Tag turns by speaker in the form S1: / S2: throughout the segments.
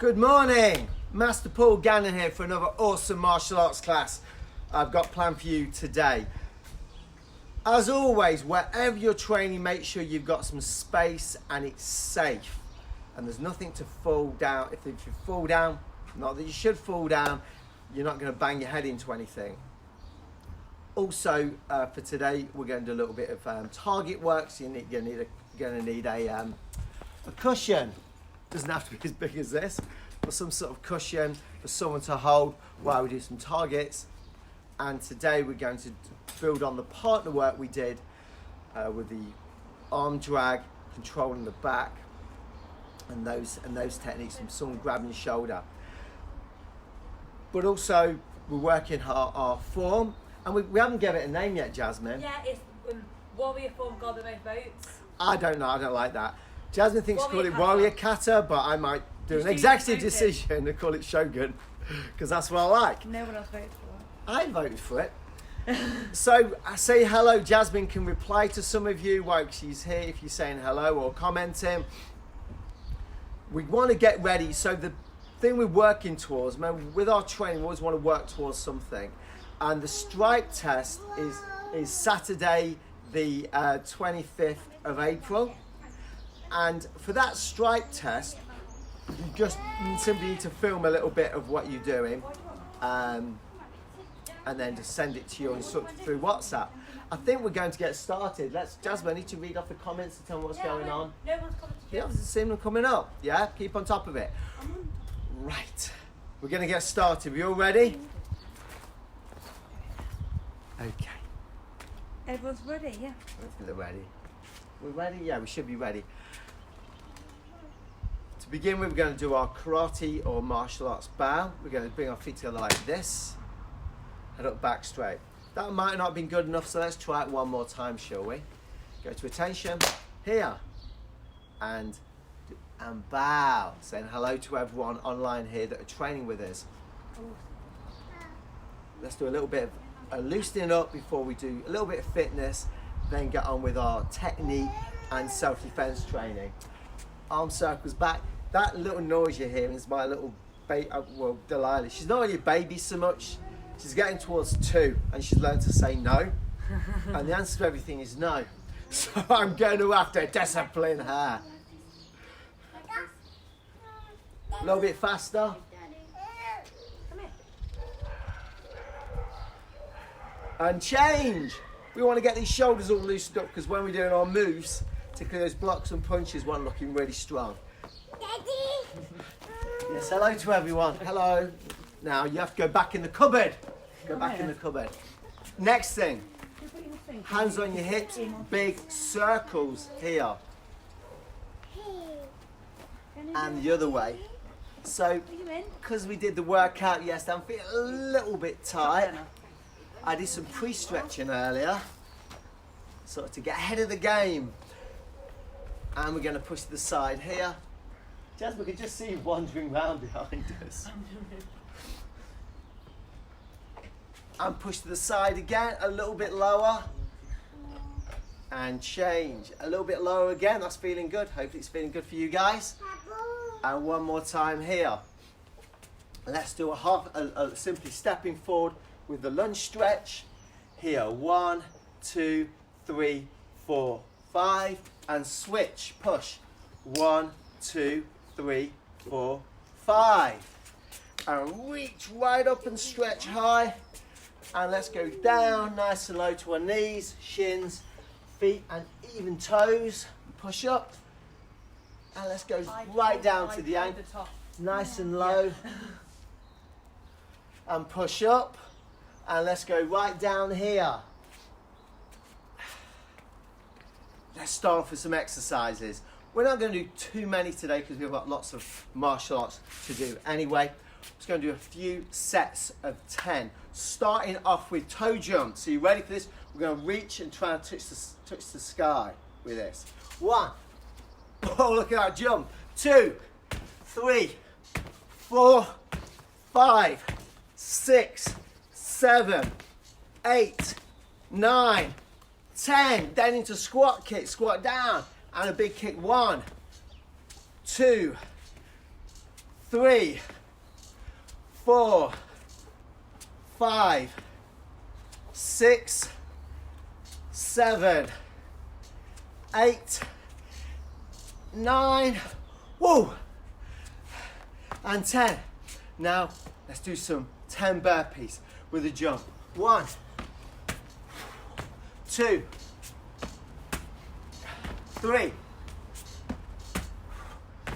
S1: Good morning, Master Paul Gannon here for another awesome martial arts class I've got planned for you today. As always, wherever you're training, make sure you've got some space and it's safe. And there's nothing to fall down. If you fall down, not that you should fall down, you're not going to bang your head into anything. Also, for today, we're going to do a little bit of target work. So you're going to need a cushion. Doesn't have to be as big as this, but some sort of cushion for someone to hold while we do some targets. And today we're going to build on the partner work we did with the arm drag, controlling the back, and those techniques from someone grabbing your shoulder. But also we're working our form, and we haven't given it a name yet, Jasmine.
S2: Yeah, it's warrior form, got the most votes.
S1: I don't know, I don't like that. Jasmine thinks call it warrior kata, but I might do an executive decision and call it shogun, because that's what I like.
S2: No one else voted for it.
S1: I voted for it. So I say hello. Jasmine can reply to some of you while she's here if you're saying hello or commenting. We want to get ready. So the thing we're working towards, man, with our training, we always want to work towards something. And the strike test is Saturday, the 25th of April. And for that strike test, you just simply need to film a little bit of what you're doing, and then just send it to your instructor through WhatsApp. I think we're going to get started. Jasmine, I need to read off the comments to tell me what's going on.
S2: No one's commented
S1: Yeah,
S2: yet.
S1: I've seen them coming up. Yeah, keep on top of it. Right, we're going to get started. We all ready? Okay.
S2: Everyone's ready, yeah.
S1: We're ready. We're ready? Yeah, we should be ready. To begin with, we're going to do our karate or martial arts bow. We're going to bring our feet together like this. Head up, back straight. That might not have been good enough, so let's try it one more time, shall we? Go to attention, here, and bow. Saying hello to everyone online here that are training with us. Let's do a little bit of loosening up before we do a little bit of fitness, then get on with our technique and self-defense training. Arm circles back. That little noise you're hearing is my little Delilah. She's not really a baby so much. She's getting towards 2 and she's learned to say no. And the answer to everything is no. So I'm going to have to discipline her. A little bit faster.
S2: Come here.
S1: And change. We want to get these shoulders all loosened up, because when we're doing our moves, particularly those blocks and punches, we're looking really strong.
S3: Daddy!
S1: Yes, hello to everyone. Hello. Now you have to go back in the cupboard. Go back in the cupboard. Next thing, hands on your hips, big circles here. And the other way. So, because we did the workout yesterday, I'm feeling a little bit tight. I did some pre-stretching earlier, sort of to get ahead of the game. And we're going to push to the side here. Jasmine, we can just see you wandering round behind us. And push to the side again, a little bit lower. And change. A little bit lower again, that's feeling good. Hopefully it's feeling good for you guys. And one more time here. Let's do simply stepping forward with the lunge stretch. Here, 1, 2, 3, 4, 5. And switch, push. 1, 2, 3, 4, 5. And reach right up and stretch high. And let's go down nice and low to our knees, shins, feet and even toes. Push up. And let's go right down to the ankle. Nice and low. And push up. And let's go right down here. Let's start off with some exercises. We're not going to do too many today because we've got lots of martial arts to do anyway. I'm just going to do a few sets of 10. Starting off with toe jump. So you ready for this? We're going to reach and try and touch the sky with this. 1. Oh, look at that jump. 2, 3, 4, 5, 6, 7, 8, 9, 10. Then into squat kick, squat down, and a big kick. 1, 2, 3, 4, 5, 6, 7, 8, 9, whoa, and 10. Now let's do some 10 burpees with a jump. 1, 2, 3,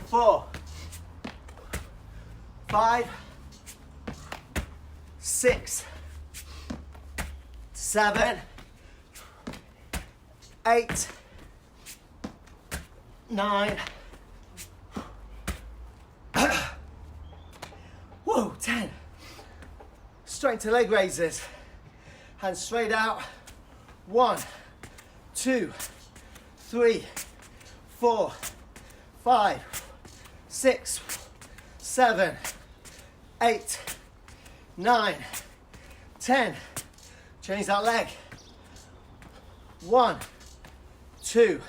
S1: 4, 5, 6, 7, 8, 9, whoa, 10. Straight to leg raises. Hands straight out. 1, 2, 3, 4, 5, 6, 7, 8, 9, 10. Change that leg. 1, 2,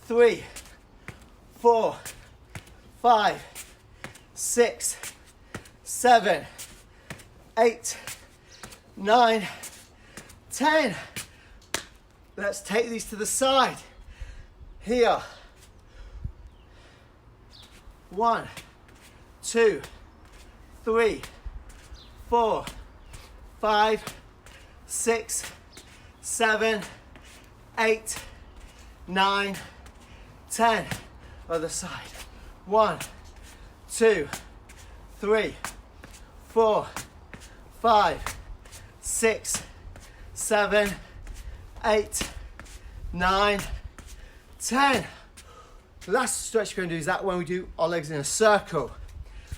S1: 3, 4, 5, 6, 7, 8, 9, 10. Let's take these to the side. Here. 1, 2, 3, 4, 5, 6, 7, 8, 9, 10. Other side. 1, 2, 3, 4, 5, 6, 7, 8, 9, 10. Last stretch we're going to do is that when we do our legs in a circle.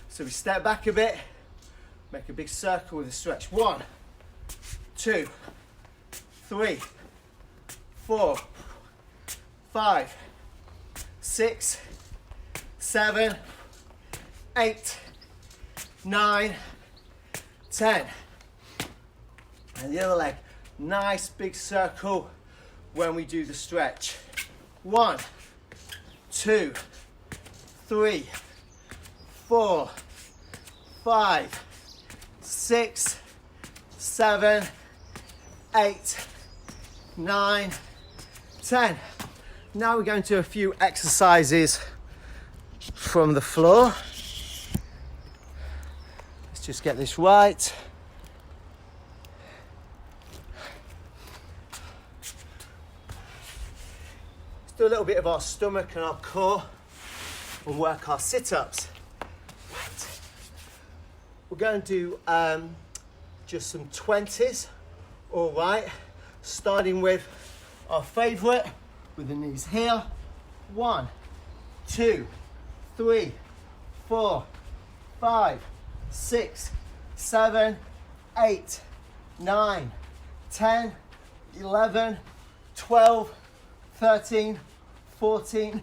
S1: So we step back a bit, make a big circle with a stretch. 1, 2, 3, 4, 5, 6, 7, 8, 9, 10. And the other leg, nice big circle when we do the stretch. 1, 2, 3, 4, 5, 6, 7, 8, 9, 10. Now we're going to a few exercises from the floor. Let's just get this right. Let's do a little bit of our stomach and our core. We'll work our sit-ups. Right. We're going to do just some 20s, all right? Starting with our favourite, with the knees here. 1, 2, 3, 4, 5, 6, 7, 8, 9, 10, 11, 12, 13, 14,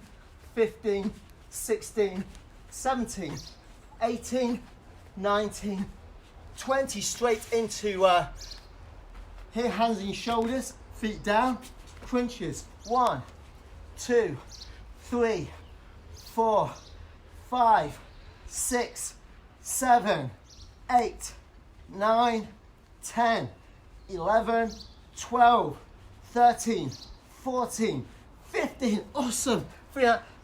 S1: 15, 16, 17, 18, 19, 20. Straight into here, hands and shoulders, feet down, crunches. 1, 2, 3, 4, 5, 6, 7, 8, 9, 10, 11, 12, 13, 14, 15. Awesome.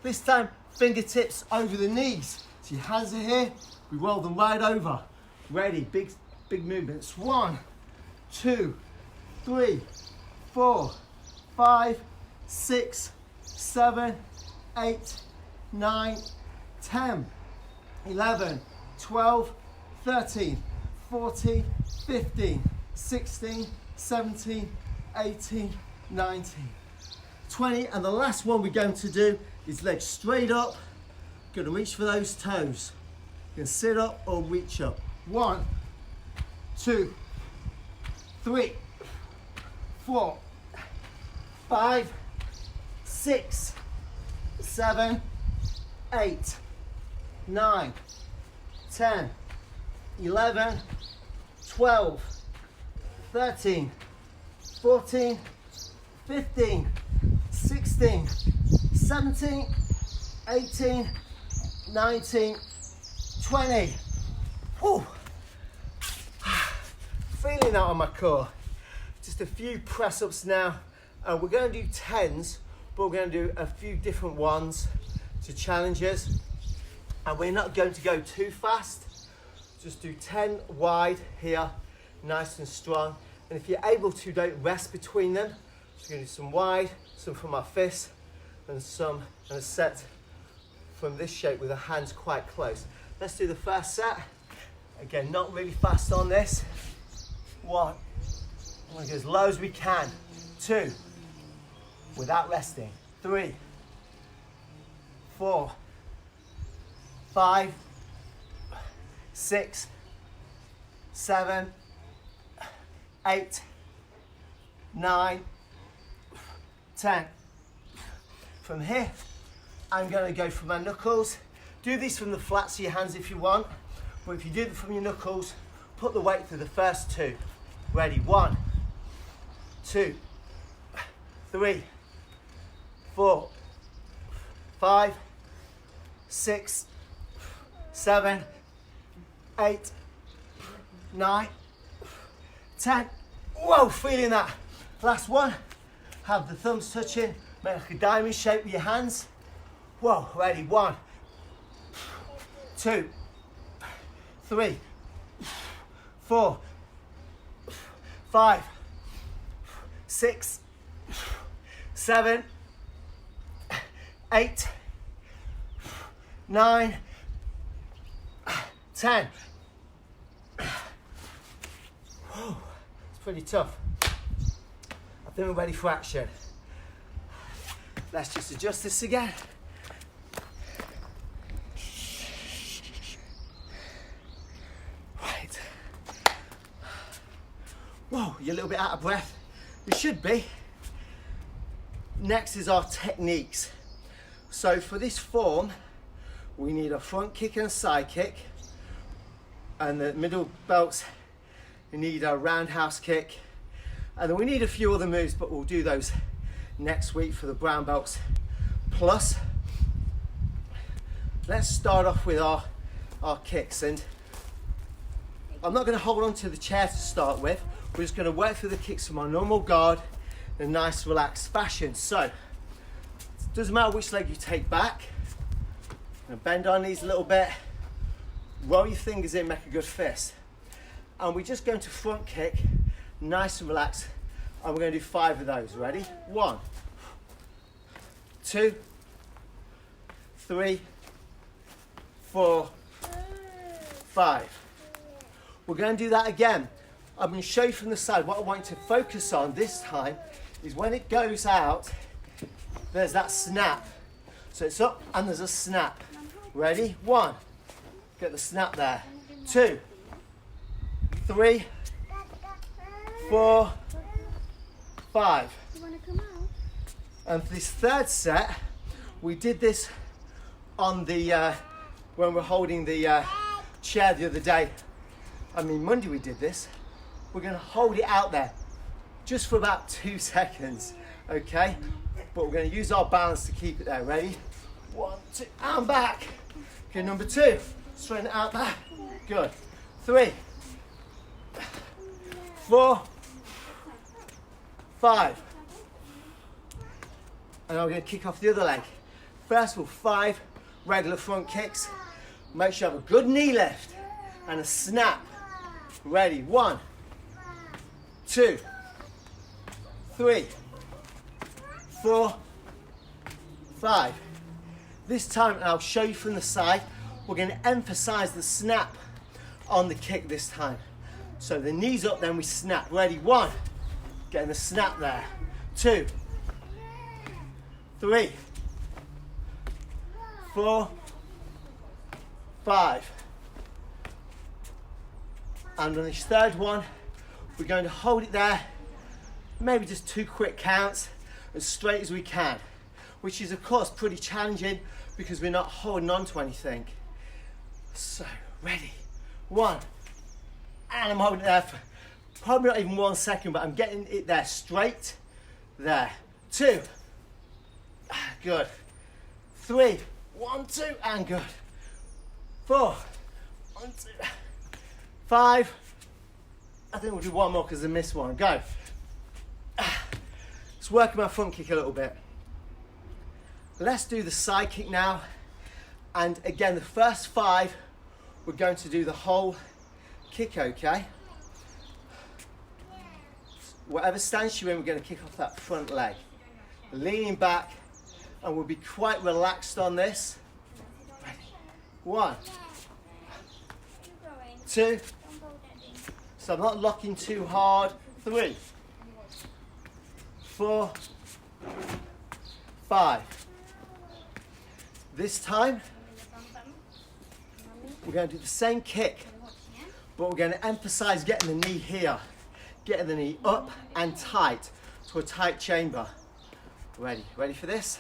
S1: This time, fingertips over the knees. So your hands are here, we roll them right over. Ready, big movements. 1, 2, 3, 4, 5, 6, 7, 8, 9, 10, 11, 12, 13, 14, 15, 16, 17, 18, 19, 20. And the last one we're going to do is legs straight up. Going to reach for those toes. You can sit up or reach up. 1, 2, 3, 4, 5, 6, 7, 8, 9, 10, 11, 12, 13, 14, 15, 16, 17, 18, 19, 20. Whew. Feeling that on my core. Just a few press ups now. And we're going to do 10s, but we're going to do a few different ones to challenges. And we're not going to go too fast. Just do 10 wide here, nice and strong. And if you're able to, don't rest between them. So we're going to do some wide, some from our fists, and some and a set from this shape with the hands quite close. Let's do the first set. Again, not really fast on this. 1. We're going to go as low as we can. 2. Without resting. 3. 4. 5. 6. 7. 8. 9. 10. From here, I'm going to go for my knuckles. Do these from the flats of your hands if you want, but if you do them from your knuckles, put the weight through the first 2. Ready? 1, 2, 3, 4, 5, 6, 7, 8, 9, 10. Whoa, feeling that. Last one. Have the thumbs touching. Make like a diamond shape with your hands. Whoa, ready? 1, 2, 3, 4, 5, 6, 7, 8, 9, 10. Whew, it's pretty tough. I think we're ready for action. Let's just adjust this again. Right. Whoa, you're a little bit out of breath. You should be. Next is our techniques. So for this form, we need a front kick and a side kick. And the middle belts, we need a roundhouse kick. And then we need a few other moves, but we'll do those next week for the brown belts. Plus, let's start off with our kicks. And I'm not going to hold on to the chair to start with. We're just going to work through the kicks from our normal guard in a nice relaxed fashion. So, it doesn't matter which leg you take back. And bend our knees a little bit. Roll your fingers in, make a good fist. And we're just going to front kick, nice and relaxed. And we're going to do 5 of those. Ready? 1, 2, 3, 4, 5. We're going to do that again. I'm going to show you from the side. What I want you to focus on this time is when it goes out, there's that snap. So it's up and there's a snap. Ready? 1. Get the snap there. 2, 3, 4, 5.
S3: You want to come out?
S1: And for this third set, we did this on the when we're holding the chair the other day. I mean, Monday we did this. We're going to hold it out there just for about 2 seconds, okay? But we're going to use our balance to keep it there. Ready? 1, 2, and back. Okay, number 2, straighten it out there. Good. 3, 4, 5. And I'm going to kick off the other leg. First of all, 5 regular front kicks. Make sure you have a good knee lift and a snap. Ready? 1, 2, 3, 4, 5. This time, and I'll show you from the side, we're going to emphasize the snap on the kick this time. So the knees up, then we snap. Ready? 1, getting the snap there. 2, 3, 4, 5. And on this third one, we're going to hold it there, maybe just 2 quick counts, as straight as we can, which is of course pretty challenging because we're not holding on to anything. So, ready? 1, and I'm holding it there for probably not even 1 second, but I'm getting it there straight, there. 2, good. 3, 1, 2, and good. 4, 1, 2, 5. I think we'll do one more because I missed one. Go. Let's work on my front kick a little bit. Let's do the side kick now. And again, the first 5, we're going to do the whole kick, okay? Whatever stance you're in, we're going to kick off that front leg. Leaning back, and we'll be quite relaxed on this. Ready? 1, 2. So I'm not locking too hard. 3, 4, 5. This time, we're going to do the same kick, but we're going to emphasize getting the knee here. Getting the knee up and tight to a tight chamber. Ready for this?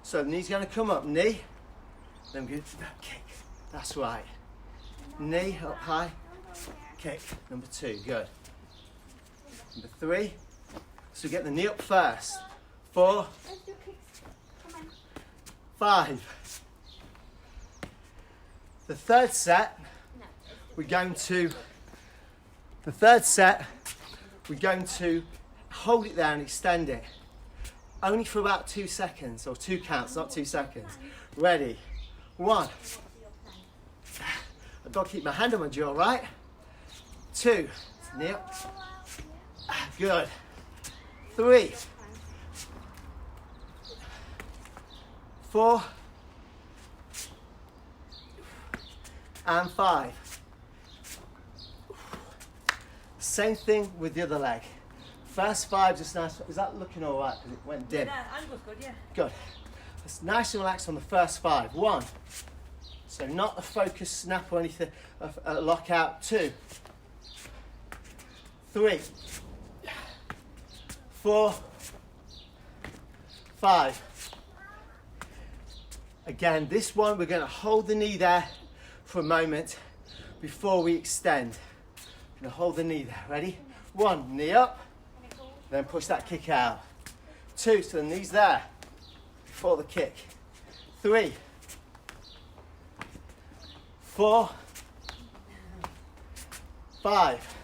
S1: So the knee's going to come up, knee, then we're going to do that kick. That's right. Knee up high, kick. Number 2, good. Number 3, so get the knee up first. 4, 5. The third set, we're going to hold it there and extend it. Only for about 2 seconds, or 2 counts, not 2 seconds. Ready? 1. I've got to keep my hand on my jaw, right? 2. Knee up. Good. 3. 4. And 5. Same thing with the other leg. First 5, just nice. Is that looking all right? Because it went dim.
S2: Yeah, angle's good, yeah.
S1: Good. It's nice and relaxed on the first 5. 1. So not a focus snap or anything, a lockout. 2. 3. 4. 5. Again, this one we're going to hold the knee there for a moment before we extend. We're going to hold the knee there. Ready? 1, knee up, then push that kick out. 2, so the knee's there before the kick. 3, 4, 5.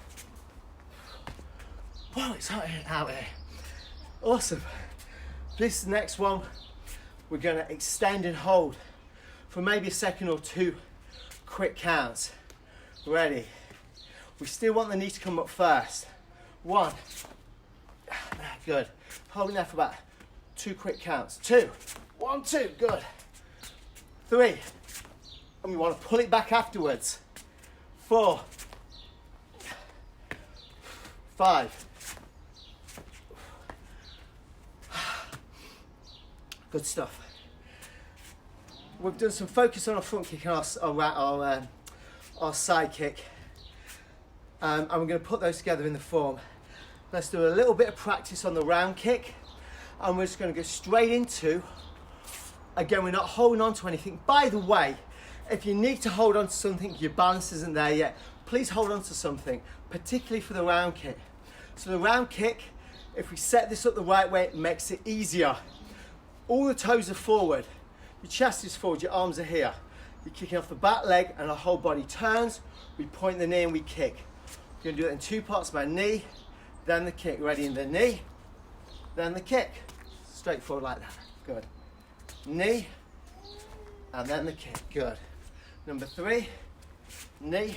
S1: Wow, it's hot out here. Awesome. This next one, we're going to extend and hold for maybe a second or 2 quick counts. Ready? We still want the knee to come up first. 1. Good. Holding there for about 2 quick counts. 2. 1, 2. Good. 3. And we want to pull it back afterwards. 4. 5. Good stuff. We've done some focus on our front kick and our side kick. And we're going to put those together in the form. Let's do a little bit of practice on the round kick. And we're just going to go straight into, again, we're not holding on to anything. By the way, if you need to hold on to something, your balance isn't there yet, please hold on to something, particularly for the round kick. So the round kick, if we set this up the right way, it makes it easier. All the toes are forward. Your chest is forward, your arms are here. You're kicking off the back leg and our whole body turns. We point the knee and we kick. We're going to do it in 2 parts by knee, then the kick. Ready? In the knee, then the kick. Straightforward like that. Good. Knee, and then the kick. Good. Number 3, knee,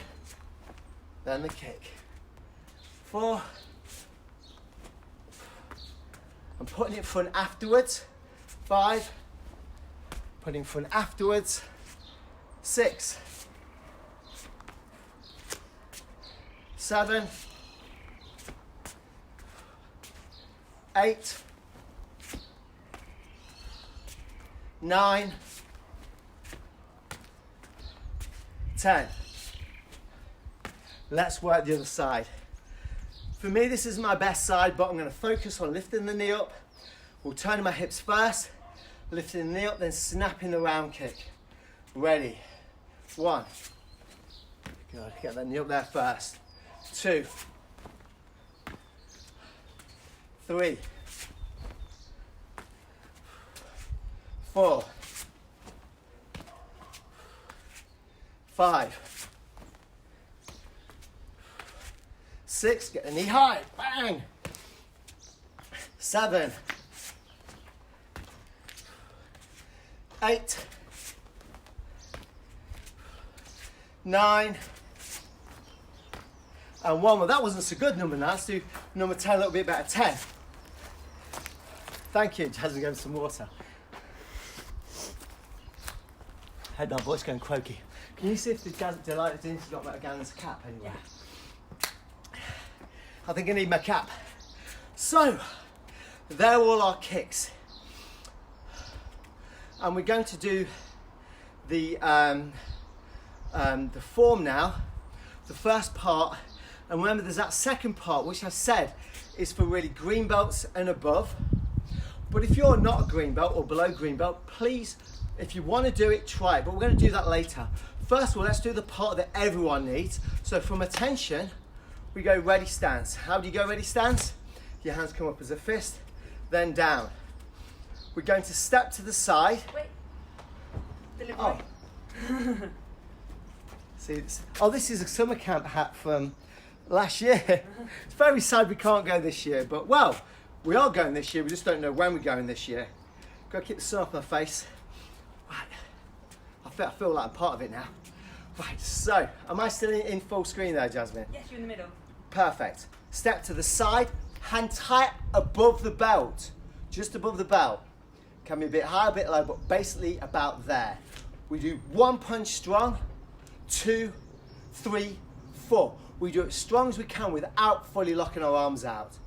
S1: then the kick. 4. I'm putting it front afterwards. 5. Putting front afterwards. 6. 7. 8. 9. 10. Let's work the other side. For me, this is my best side, but I'm going to focus on lifting the knee up. We'll turn my hips first, lifting the knee up, then snapping the round kick. Ready? 1. Good. Get that knee up there first. 2. 3. 4. 5. 6, get the knee high, bang. 7, 8, 9, and 1. Well, that wasn't so good, number 9. Let's do number 10 a little bit better. 10. Thank you. Jasmine, give some water. Head down, voice going croaky. Can you see if the Delight Din's got my Gannon's cap anyway?
S2: Yeah.
S1: I think I need my cap. So, they're all our kicks. And we're going to do the form now, the first part. And remember, there's that second part, which I said is for really green belts and above. But if you're not a green belt or below green belt, please, if you want to do it, try it. But we're going to do that later. First of all, let's do the part that everyone needs. So from attention, we go ready stance. How do you go ready stance? Your hands come up as a fist, then down. We're going to step to the side.
S2: Wait. Delivery.
S1: Oh. See, this is a summer camp hat from last year. It's very sad we can't go this year, but well, we are going this year. We just don't know when we're going this year. Got to keep the sun off my face. Right. I feel like I'm part of it now. Right, so, am I still in full screen there, Jasmine?
S2: Yes, you're in the middle.
S1: Perfect. Step to the side, hand tight above the belt. Just above the belt. Can be a bit high, a bit low, but basically about there. We do 1 punch strong, 2, 3, 4. We do it as strong as we can without fully locking our arms out.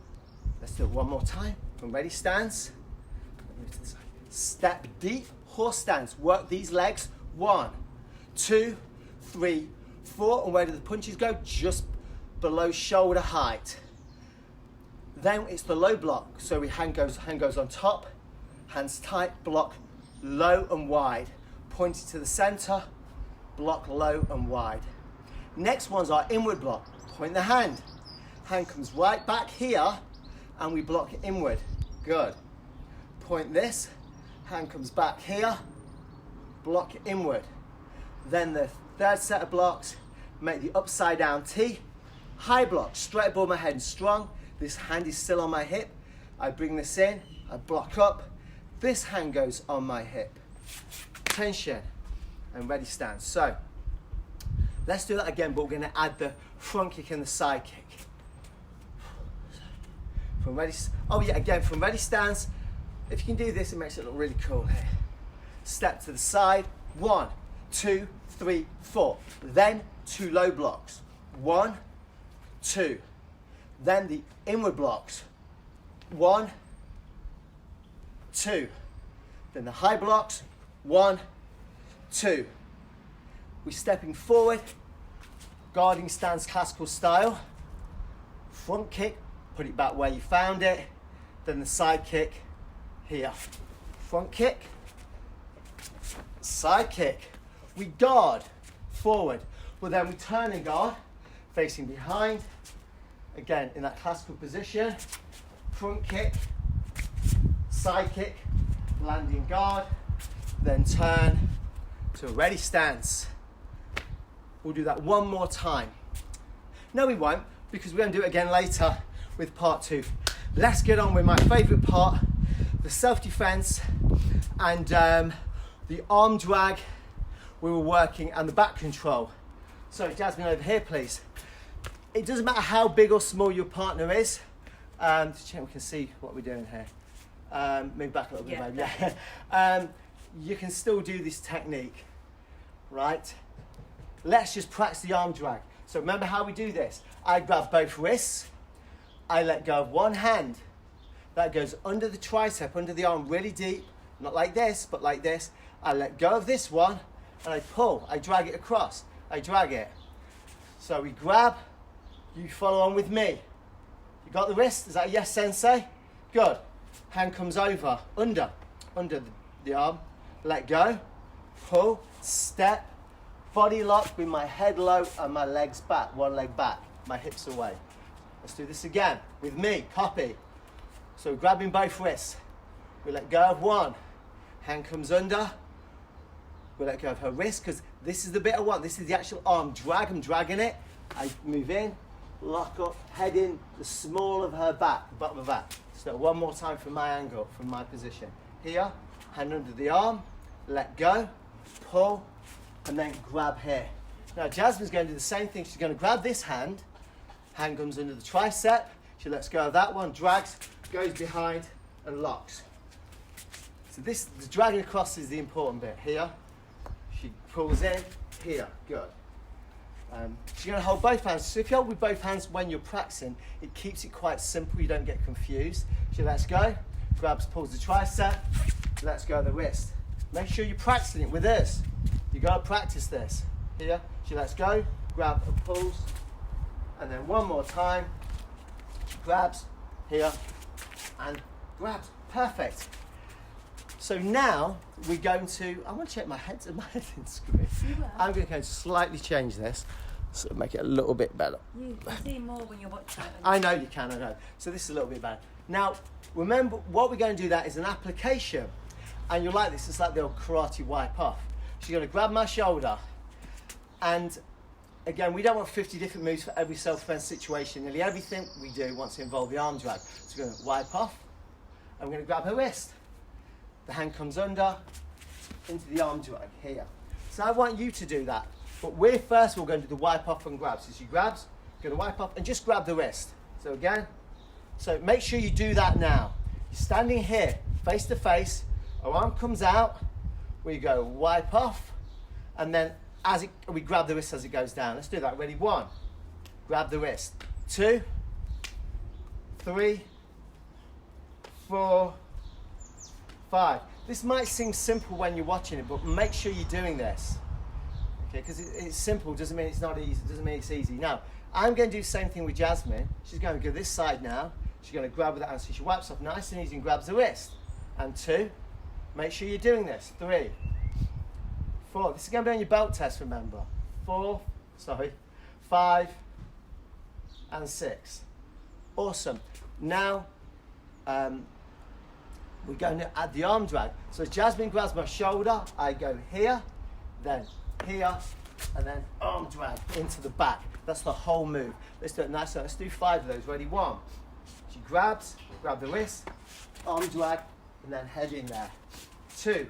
S1: Let's do it one more time. From ready stance. Step deep, horse stance. Work these legs. 1, 2, 3, 4. And where do the punches go? Just below shoulder height. Then it's the low block. So hand goes on top, hands tight, block low and wide. Pointing to the center, block low and wide. Next one's our inward block. Point the hand. Hand comes right back here and we block inward. Good. Point this, hand comes back here, block inward. Then the third set of blocks, make the upside down T. High block, straight above my head and strong. This hand is still on my hip. I bring this in, I block up. This hand goes on my hip. Tension and ready stance. So, let's do that again, but we're going to add the front kick and the side kick. From ready, from ready stance. If you can do this, it makes it look really cool here. Step to the side. 1, 2, 3, 4. Then 2 low blocks. 1, 2. Then the inward blocks. 1, 2. Then the high blocks. 1, 2. We're stepping forward, guarding stance, classical style. Front kick, put it back where you found it. Then the side kick here. Front kick, side kick. We guard forward, but then we turn and guard, facing behind. Again, in that classical position. Front kick, side kick, landing guard, then turn to a ready stance. We'll do that one more time. No, we won't, because we're going to do it again later with part 2. Let's get on with my favourite part, the self-defense and the arm drag we were working and the back control. So Jasmine, over here, please. It doesn't matter how big or small your partner is. To check we can see what we're doing here. Move back a little bit, babe. Yeah. You can still do this technique, right? Let's just practice the arm drag. So remember how we do this. I grab both wrists. I let go of one hand. That goes under the tricep, under the arm, really deep. Not like this, but like this. I let go of this one, and I pull. I drag it across. I drag it. So we grab. You follow on with me. You got the wrist? Is that a yes, sensei? Good. Hand comes over, under the arm. Let go. Pull. Step. Body lock with my head low and my legs back. One leg back. My hips away. Let's do this again with me. Copy. So grabbing both wrists. We let go of one. Hand comes under. We let go of her wrist because this is the bit I want. This is the actual arm drag. I'm dragging it. I move in. lock up, head in the small of her back, the bottom of her back. So one more time from my angle, from my position. Here, hand under the arm, let go, pull, and then grab here. Now Jasmine's going to do the same thing. She's going to grab this hand, hand comes under the tricep, she lets go of that one, drags, goes behind and locks. So this, the dragging across is the important bit. Here, she pulls in, here, good. She's going to hold both hands. So if you hold with both hands when you're practicing, it keeps it quite simple, you don't get confused. She lets go, grabs, pulls the tricep, lets go of the wrist. Make sure you're practicing it with this. You've got to practice this. Here, she lets go, grab and pulls, and then one more time, she grabs, here, and grabs. Perfect. So now we're going to, I want to check my head's in screen. I'm going to slightly change this, so make it a little bit better.
S2: You can see more when you're watching it.
S1: I know you can, I know. So this is a little bit better. Now, remember, what we're going to do that is an application. And you'll like this, it's like the old karate wipe off. She's going to grab my shoulder. And again, we don't want 50 different moves for every self-defense situation. Nearly everything we do wants to involve the arm drag. So we're going to wipe off. And we're going to grab her wrist. The hand comes under, into the arm drag, here. So I want you to do that. But we're first, we're going to do the wipe off and grab. So she grabs, going to wipe off and just grab the wrist. So again, so make sure you do that now. You're standing here, face to face, our arm comes out, we go wipe off, and then we grab the wrist as it goes down. Let's do that, ready? 1, grab the wrist. 2, 3, 4, 5. This might seem simple when you're watching it, but make sure you're doing this. Okay, because it's simple, doesn't mean it's not easy, doesn't mean it's easy. Now, I'm going to do the same thing with Jasmine. She's going to go this side now. She's going to grab with that hand, so she wipes off nice and easy and grabs the wrist. And 2, make sure you're doing this. 3, 4, this is going to be on your belt test, remember. 5, and 6. Awesome. Now, we're going to add the arm drag. So as Jasmine grabs my shoulder, I go here, then here, and then arm drag into the back. That's the whole move. Let's do it nice. Let's do 5 of those. Ready? 1. She grabs, grab the wrist, arm drag, and then head in there. 2.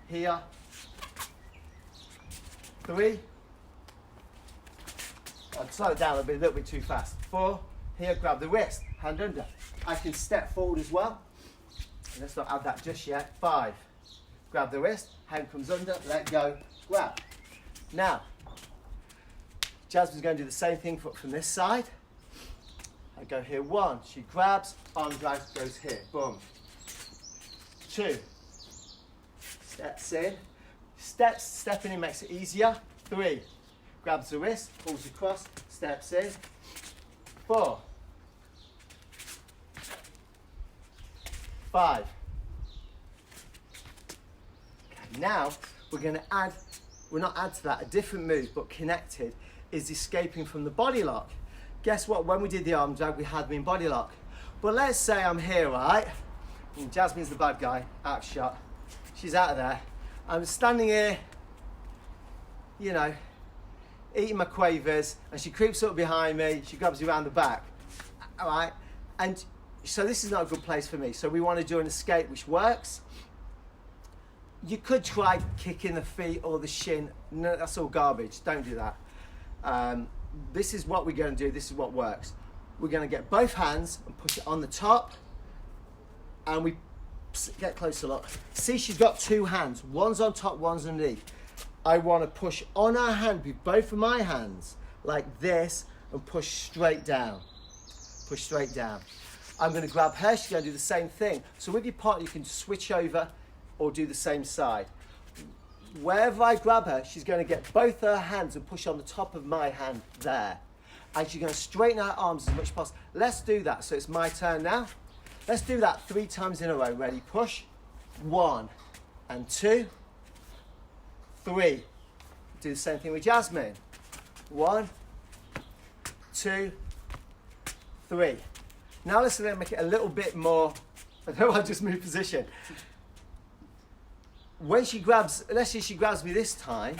S1: Here. 3. I'll slow it down a little bit too fast. 4. Here, grab the wrist, hand under. I can step forward as well. Let's not add that just yet. 5. Grab the wrist, hand comes under, let go, grab. Now, Jasmine's going to do the same thing from this side. I go here, 1, she grabs, arm drag, goes here, boom. 2, steps in. Stepping in makes it easier. 3, grabs the wrist, pulls across, steps in. 4, 5. Okay, now we're going to add, we'll not add to that, a different move, but connected, is escaping from the body lock. Guess what? When we did the arm drag, we had me in body lock. But let's say I'm here, right? And Jasmine's the bad guy, out of shot. She's out of there. I'm standing here, you know, eating my quavers, and she creeps up behind me, she grabs me around the back, all right? And so this is not a good place for me. So we want to do an escape which works. You could try kicking the feet or the shin. No, that's all garbage. Don't do that. This is what we're going to do. This is what works. We're going to get both hands and push it on the top. And we get closer, look. See, she's got 2 hands. One's on top, one's underneath. I want to push on her hand with both of my hands like this and push straight down. Push straight down. I'm going to grab her, she's going to do the same thing. So with your partner, you can switch over or do the same side. Wherever I grab her, she's going to get both her hands and push on the top of my hand there. And she's going to straighten her arms as much as possible. Let's do that. So it's my turn now. Let's do that 3 times in a row. Ready? Push. 1 and 2, 3. Do the same thing with Jasmine. 1, 2, 3. Now let's make it a little bit more, I don't want to just move position. When she grabs, let's say she grabs me this time,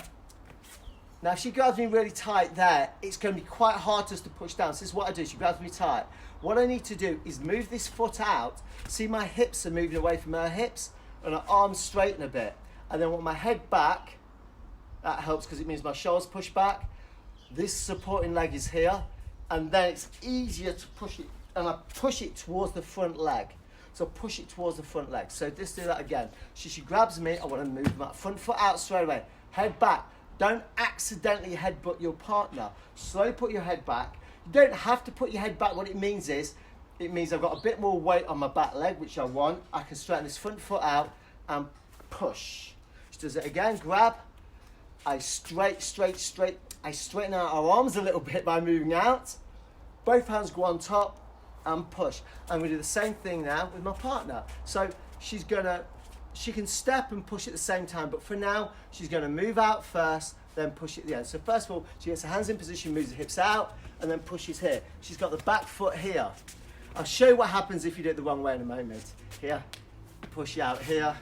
S1: Now, if she grabs me really tight there, it's going to be quite hard for us to push down. So this is what I do. She grabs me tight. What I need to do is move this foot out. See, my hips are moving away from her hips, and her arms straighten a bit. And then I want my head back. That helps because it means my shoulders push back. This supporting leg is here, and then it's easier to push it, and I push it towards the front leg. So push it towards the front leg. So just do that again. She grabs me, I want to move my front foot out straight away. Head back. Don't accidentally headbutt your partner. Slowly put your head back. You don't have to put your head back. What it means is, it means I've got a bit more weight on my back leg, which I want. I can straighten this front foot out and push. She does it again, grab. I I straighten out our arms a little bit by moving out. Both hands go on top and push. And we do the same thing now with my partner. So she can step and push at the same time, but for now, she's gonna move out first, then push at the end. So first of all, she gets her hands in position, moves the hips out, and then pushes here. She's got the back foot here. I'll show you what happens if you do it the wrong way in a moment. Here, push out here,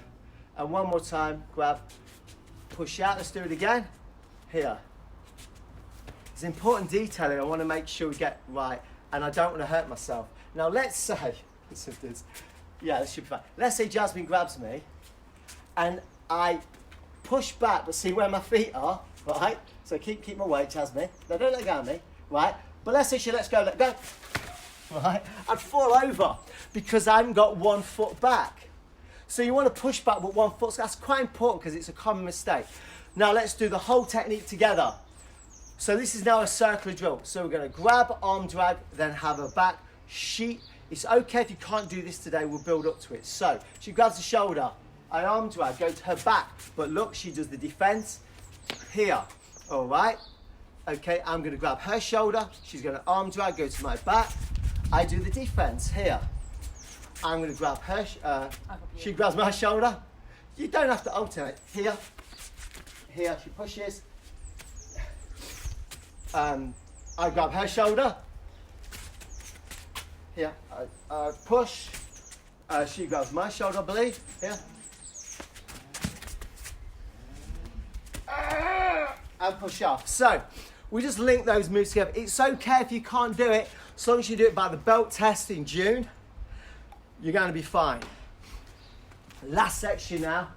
S1: and one more time, grab, push out. Let's do it again. Here. It's important detailing I want to make sure we get right, and I don't want to hurt myself. Now let's say, this should be fine. Let's say Jasmine grabs me, and I push back, but see where my feet are, right? So keep my weight, Jasmine. No, don't let go of me, right? But let's say she lets go, let go. Right? I'd fall over because I haven't got one foot back. So you want to push back with one foot. So that's quite important because it's a common mistake. Now let's do the whole technique together. So this is now a circular drill. So we're going to grab, arm drag, then have her back. It's okay if you can't do this today, we'll build up to it. So she grabs the shoulder, I arm drag, go to her back. But look, she does the defense here. All right? Okay, I'm going to grab her shoulder. She's going to arm drag, go to my back. I do the defense here. I'm going to grab her, she grabs my shoulder. You don't have to alternate. Here, she pushes. I grab her shoulder. Here, I push. She grabs my shoulder, I believe. Here. And push off. So, we just link those moves together. It's okay if you can't do it, as long as you do it by the belt test in June, you're going to be fine. Last section now.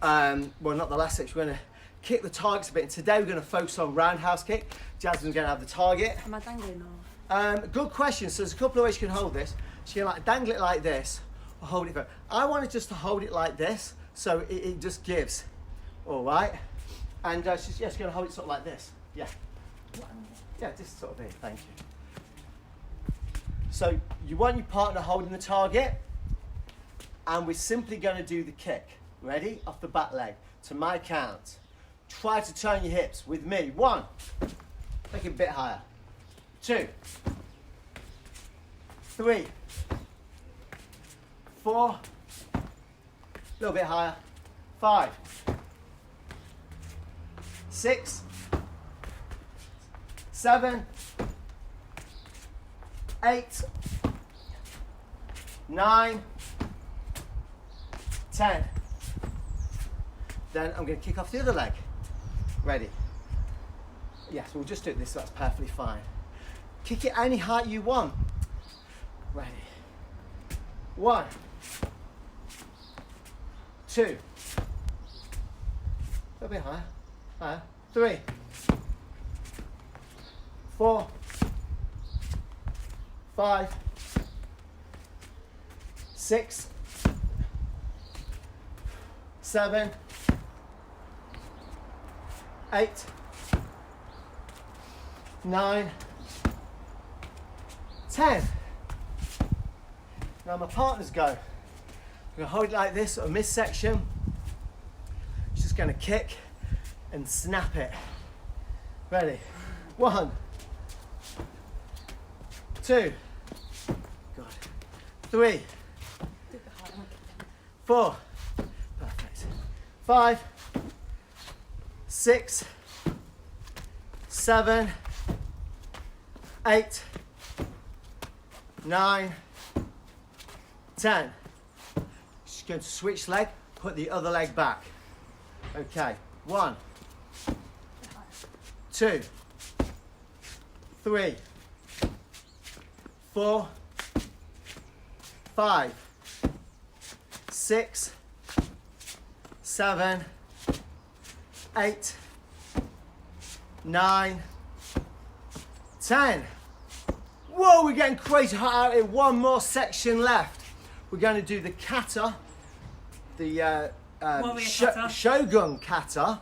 S1: Well, not the last section. We're going to kick the targets a bit. And today we're going to focus on roundhouse kick. Jasmine's going to have the target.
S2: Am I dangling or?
S1: Good question. So there's a couple of ways you can hold this. So you can like dangle it like this, or hold it. I wanted just to hold it like this, so it just gives. All right. And she's going to hold it sort of like this. Yeah. Yeah, just sort of here. Thank you. So you want your partner holding the target, and we're simply going to do the kick. Ready? Off the back leg. To my count. Try to turn your hips with me. 1. Make it a bit higher. 2. 3. 4. A little bit higher. 5. 6. 7. 8. 9. 10. Then I'm going to kick off the other leg. Ready? Yes, we'll just do this, so that's perfectly fine. Kick it any height you want. Ready? 1. 2. A little bit higher. Higher. 3. 4. 5. 6. 7. 8. 9. 10. Now my partner's go. I'm going to hold it like this, sort of midsection. She's just going to kick and snap it. Ready? 1. 2. Good. 3. 4. Perfect. 5. 6. 7. 8. 9. 10. She's going to switch leg, put the other leg back. Okay. 1. 2, 3, 4, 5, 6, 7, 8, 9, 10. Whoa, we're getting crazy hot out here. One more section left. We're going to do the kata, the
S2: Warrior kata.
S1: Shogun kata.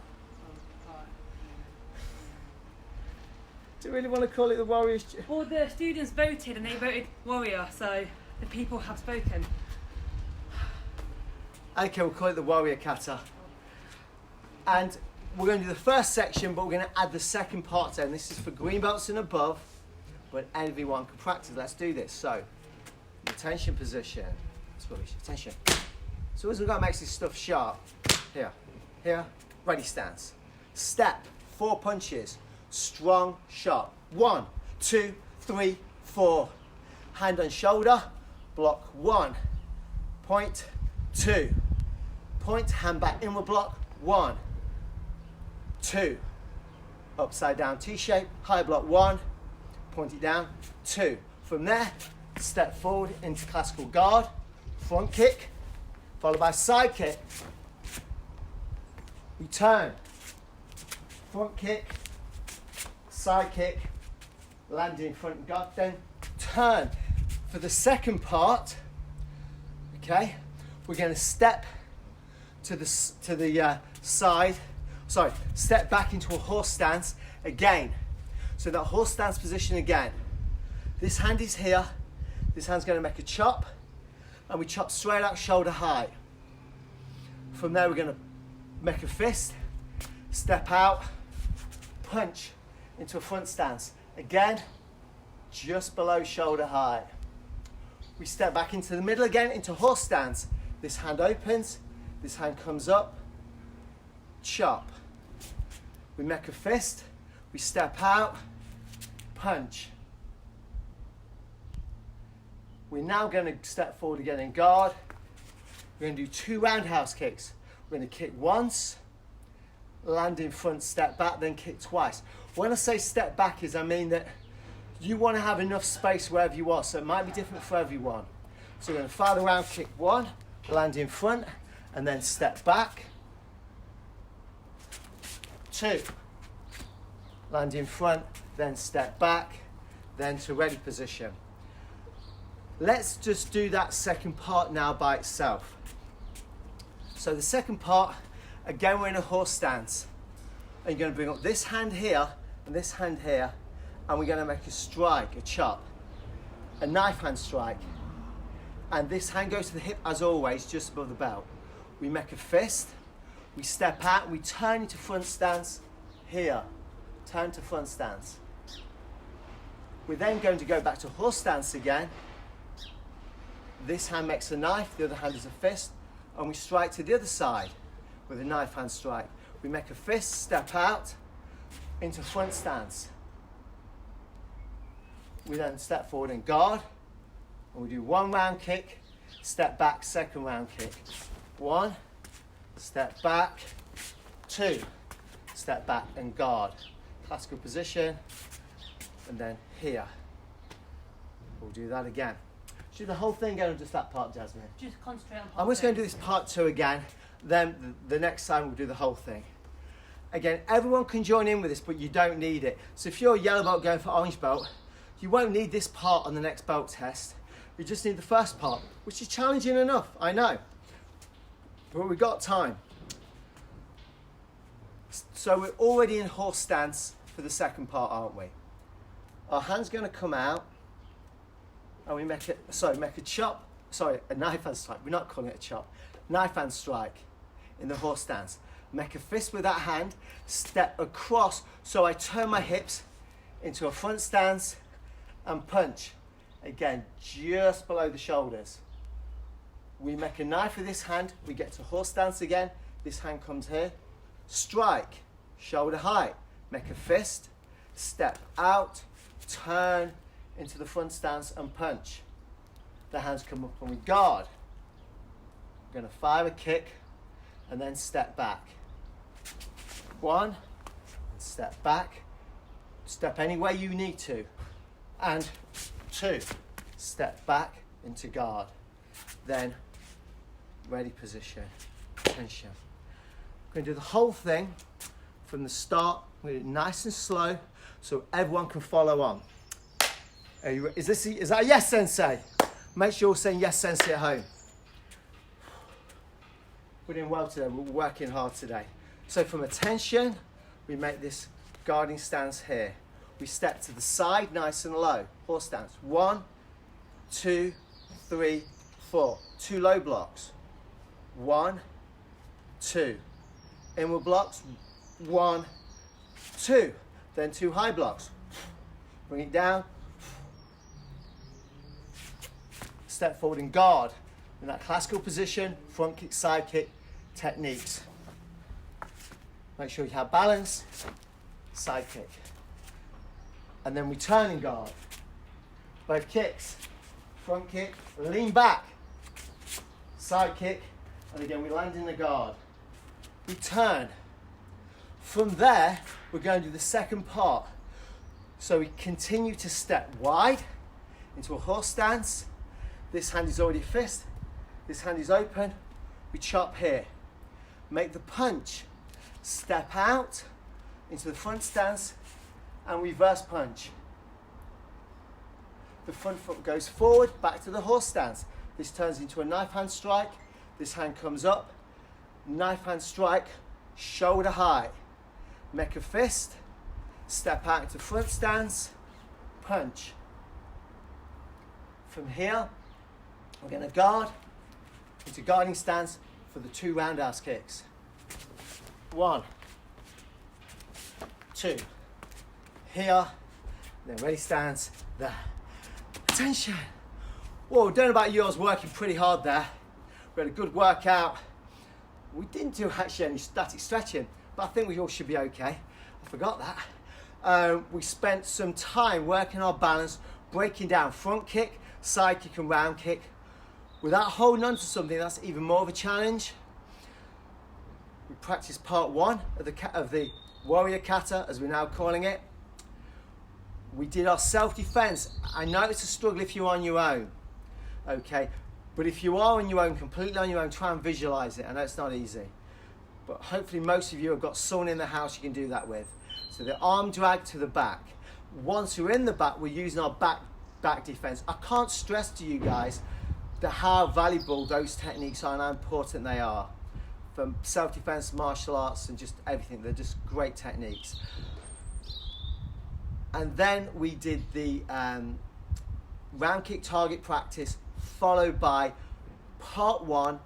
S1: Do you really want to call it the warrior?
S2: Well, the students voted and they voted warrior, so the people have spoken.
S1: Okay, we'll call it the warrior kata. And we're going to do the first section, but we're going to add the second part to it. And this is for green belts and above, but everyone can practice. Let's do this. So, attention position. Attention. So as we've got to make this stuff sharp. Here, here, ready stance. Step, 4 punches. Strong, sharp. 1, 2, 3, 4. Hand on shoulder. Block 1. Point 2. Point, hand back inward block. 1, 2. Upside down T-shape. High block 1. Point it down. 2. From there, step forward into classical guard. Front kick. Followed by side kick. Return. Front kick. Side kick. Land in front of guard. Then turn. For the second part, okay, we're going to step to the side. Sorry, step back into a horse stance again. So that horse stance position again. This hand is here. This hand's going to make a chop. And we chop straight out shoulder high. From there we're going to make a fist. Step out. Punch into a front stance. Again, just below shoulder high. We step back into the middle again, into horse stance. This hand opens. This hand comes up. Chop. We make a fist. We step out. Punch. We're now going to step forward again in guard. We're going to do 2 roundhouse kicks. We're going to kick once, land in front, step back, then kick twice. When I say step back I mean that you want to have enough space wherever you are, so it might be different for everyone. So we're going to fire the round kick 1, land in front, and then step back. 2, land in front, then step back, then to ready position. Let's just do that second part now by itself. So the second part, again we're in a horse stance. And you're going to bring up this hand here and this hand here, and we're going to make a strike, a chop, a knife hand strike. And this hand goes to the hip as always, just above the belt. We make a fist, we step out, we turn into front stance here, turn to front stance. We're then going to go back to horse stance again. This hand makes a knife, the other hand is a fist, and we strike to the other side with a knife hand strike. We make a fist, step out, into front stance. We then step forward and guard, and we do 1 round kick, step back, second round kick. 1, step back, 2, step back and guard. Classical position, and then here. We'll do that again. Should the whole thing go or just that part, Jasmine?
S2: Just concentrate on
S1: I'm just going to do this part 2 again, then the next time we'll do the whole thing. Again, everyone can join in with this, but you don't need it. So if you're a yellow belt going for orange belt, you won't need this part on the next belt test. You just need the first part, which is challenging enough, I know. But we've got time. So we're already in horse stance for the second part, aren't we? Our hand's going to come out, and we make a chop, a knife hand strike. We're not calling it a chop. Knife hand strike in the horse stance. Make a fist with that hand, step across, so I turn my hips into a front stance and punch. Again, just below the shoulders. We make a knife with this hand, we get to horse stance again, this hand comes here. Strike, shoulder height, make a fist, step out, turn into the front stance and punch. The hands come up and we guard. We're going to fire a kick and then step back. 1, and step back, Step any way you need to. And 2, step back into guard. Then ready position, tension. We're going to do the whole thing from the start. We're going to do it nice and slow so everyone can follow on. Is that a yes, Sensei? Make sure you're saying yes, Sensei at home. We're doing well today. We're working hard today. So from attention, we make this guarding stance here. We step to the side nice and low. Horse stance. 1, 2, 3, 4. 2 low blocks. 1, 2. Inward blocks. 1, 2. Then 2 high blocks. Bring it down. Step forward and guard. In that classical position, front kick, side kick techniques. Make sure you have balance, side kick. And then we turn and guard. Both kicks, front kick, lean back, side kick, and again we land in the guard. We turn. From there, we're going to do the second part. So we continue to step wide into a horse stance. This hand is already a fist. This hand is open. We chop here. Make the punch. Step out into the front stance and reverse punch. The front foot goes forward, back to the horse stance. This turns into a knife hand strike. This hand comes up. Knife hand strike, shoulder high. Make a fist. Step out into front stance. Punch. From here, we're going to guard into guarding stance for the 2 roundhouse kicks. 1, 2. Here, then ready stance, there. Attention. Whoa, don't know about you, I was working pretty hard there. We had a good workout. We didn't do actually any static stretching, but I think we all should be okay. I forgot that. We spent some time working our balance, breaking down front kick, side kick and round kick. Without holding on to something, that's even more of a challenge. We practiced part 1 of the warrior kata, as we're now calling it. We did our self-defense. I know it's a struggle if you're on your own, okay? But if you are on your own, completely on your own, try and visualize it. I know it's not easy, but hopefully most of you have got someone in the house you can do that with. So the arm drag to the back. Once we're in the back, we're using our back defense. I can't stress to you guys how valuable those techniques are and how important they are. From self-defense, martial arts, and just everything. They're just great techniques. And then we did the round kick target practice, followed by part 1,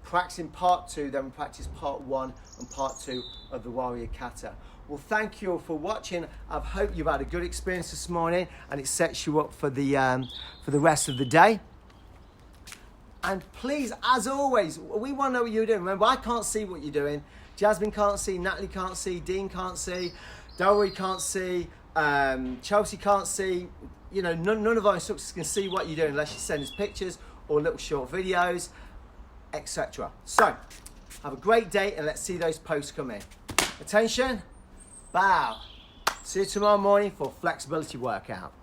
S1: practicing part 2, then we practice part 1 and part 2 of the warrior kata. Well, thank you all for watching. I hope you've had a good experience this morning and it sets you up for the rest of the day. And please, as always, we want to know what you're doing. Remember, I can't see what you're doing. Jasmine can't see, Natalie can't see, Dean can't see, Dory can't see, Chelsea can't see. You know, none of our instructors can see what you're doing unless you send us pictures or little short videos, etc. So, have a great day and let's see those posts come in. Attention, bow. See you tomorrow morning for flexibility workout.